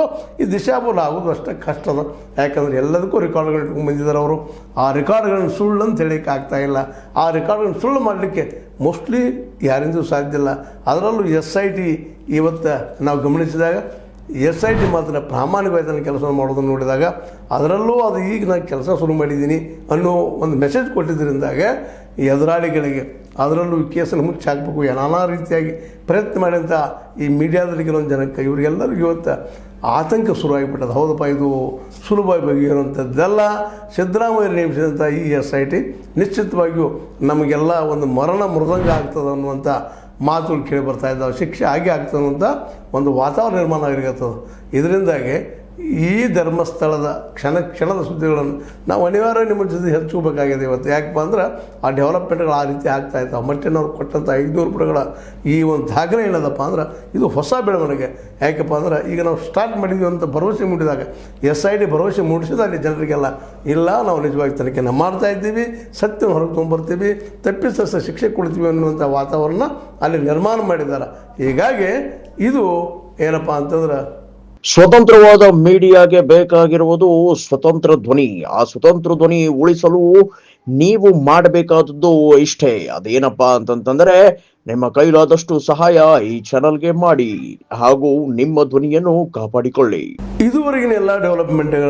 So ಈ ದಿಶಾಬೂಲ ಆಗೋದು ಅಷ್ಟೇ ಕಷ್ಟ ಅದ. ಯಾಕಂದರೆ ಎಲ್ಲದಕ್ಕೂ ರೆಕಾರ್ಡ್ಗಳು ಇಟ್ಕೊಂಡು ಬಂದಿದ್ದಾರೆ ಅವರು. ಆ ರೆಕಾರ್ಡ್ಗಳನ್ನ ಸುಳ್ಳು ಅಂತ ಹೇಳಲಿಕ್ಕೆ ಆಗ್ತಾಯಿಲ್ಲ. ಆ ರೆಕಾರ್ಡ್ಗಳನ್ನ ಸುಳ್ಳು ಮಾಡಲಿಕ್ಕೆ ಮೋಸ್ಟ್ಲಿ ಯಾರಿಂದೂ ಸಾಧ್ಯ ಇಲ್ಲ. ಅದರಲ್ಲೂ SIT ಇವತ್ತು ನಾವು ಗಮನಿಸಿದಾಗ SIT ಮಾತ್ರ ಪ್ರಾಮಾಣಿಕವಾಗಿ ಕೆಲಸ ಮಾಡೋದನ್ನು ನೋಡಿದಾಗ, ಅದರಲ್ಲೂ ಅದು ಈಗ ನಾನು ಕೆಲಸ ಶುರು ಮಾಡಿದ್ದೀನಿ ಅನ್ನೋ ಒಂದು ಮೆಸೇಜ್ ಕೊಟ್ಟಿದ್ದರಿಂದಾಗ ಈ ಎದುರಾಳಿಗಳಿಗೆ, ಅದರಲ್ಲೂ ಈ ಕೇಸನ್ನು ಮುಚ್ಚಿ ಹಾಕಬೇಕು ನಾನಾ ರೀತಿಯಾಗಿ ಪ್ರಯತ್ನ ಮಾಡಿದಂಥ ಈ ಮೀಡಿಯಾದಲ್ಲಿ ಕೆಲವೊಂದು ಜನಕ್ಕೆ ಇವರಿಗೆಲ್ಲರಿಗೂ ಇವತ್ತು ಆತಂಕ ಶುರುವಾಗಿಬಿಟ್ಟದು. ಹೌದಪ್ಪ, ಇದು ಸುಲಭವಾಗಿ ಬಗೆಹರುವಂಥದ್ದೆಲ್ಲ. ಸಿದ್ದರಾಮಯ್ಯ ನೇಮಿಸಿದಂಥ ಈ SIT ನಿಶ್ಚಿತವಾಗಿಯೂ ನಮಗೆಲ್ಲ ಒಂದು ಮರಣ ಮೃದಂಗ ಆಗ್ತದೆ ಅನ್ನುವಂಥ ಮಾತುಗಳು ಕೇಳಿ ಬರ್ತಾ ಇದ್ದಾವೆ. ಶಿಕ್ಷೆ ಆಗೇ ಆಗ್ತದೆ ಅನ್ನುವಂಥ ಒಂದು ವಾತಾವರಣ ನಿರ್ಮಾಣ ಆಗಿರ್ತದೆ. ಇದರಿಂದಾಗಿ ಈ ಧರ್ಮಸ್ಥಳದ ಕ್ಷಣದ ಸುದ್ದಿಗಳನ್ನು ನಾವು ಅನಿವಾರ್ಯ ನಿಮ್ಮ ಜೊತೆ ಹಂಚ್ಕೋಬೇಕಾಗಿದೆ ಇವತ್ತು. ಯಾಕಪ್ಪ ಅಂದ್ರೆ ಆ ಡೆವಲಪ್ಮೆಂಟ್ಗಳು ಆ ರೀತಿ ಆಗ್ತಾಯಿದ್ದಾವೆ. ಮಟ್ಟಿನವ್ರು ಕೊಟ್ಟಂಥ 500 ರೂಪಾಯಿಗಳ ಈ ಒಂದು ದಾಖಲೆ ಏನದಪ್ಪ ಅಂದ್ರೆ ಇದು ಹೊಸ ಬೆಳವಣಿಗೆ. ಯಾಕಪ್ಪ ಅಂದ್ರೆ ಈಗ ನಾವು ಸ್ಟಾರ್ಟ್ ಮಾಡಿದ್ವಿ ಅಂತ ಭರವಸೆ ಮೂಡಿದಾಗ SIT ಭರವಸೆ ಮೂಡಿಸಿದಾಗ ಜನರಿಗೆಲ್ಲ ಇಲ್ಲ, ನಾವು ನಿಜವಾಗಿ ತನಿಖೆನ ಮಾಡ್ತಾಯಿದ್ದೀವಿ, ಸತ್ಯವನ್ನು ಹೊರಗೆ ತೊಗೊಂಬರ್ತೀವಿ, ತಪ್ಪಿತಸ್ಥ ಶಿಕ್ಷೆ ಕೊಡ್ತೀವಿ ಅನ್ನುವಂಥ ವಾತಾವರಣ ಅಲ್ಲಿ ನಿರ್ಮಾಣ ಮಾಡಿದ್ದಾರೆ. ಹೀಗಾಗಿ ಇದು ಏನಪ್ಪ ಅಂತಂದ್ರೆ ಸ್ವತಂತ್ರವಾದ ಮೀಡಿಯಾಗೆ ಬೇಕಾಗಿರುವುದು ಸ್ವತಂತ್ರ ಧ್ವನಿ. ಆ ಸ್ವತಂತ್ರ ಧ್ವನಿ ಉಳಿಸಲು ನೀವು ಮಾಡಬೇಕಾದದ್ದು ಇಷ್ಟೇ. ಅದೇನಪ್ಪಾ ಅಂತಂತಂದ್ರೆ ನಿಮ್ಮ ಕೈಲಾದಷ್ಟು ಸಹಾಯ ಈ ಚಾನಲ್ಗೆ ಮಾಡಿ ಹಾಗೂ ನಿಮ್ಮ ಧ್ವನಿಯನ್ನು ಕಾಪಾಡಿಕೊಳ್ಳಿ. ಇದುವರೆಗಿನ ಎಲ್ಲ ಡೆವಲಪ್ಮೆಂಟ್ಗಳನ್ನು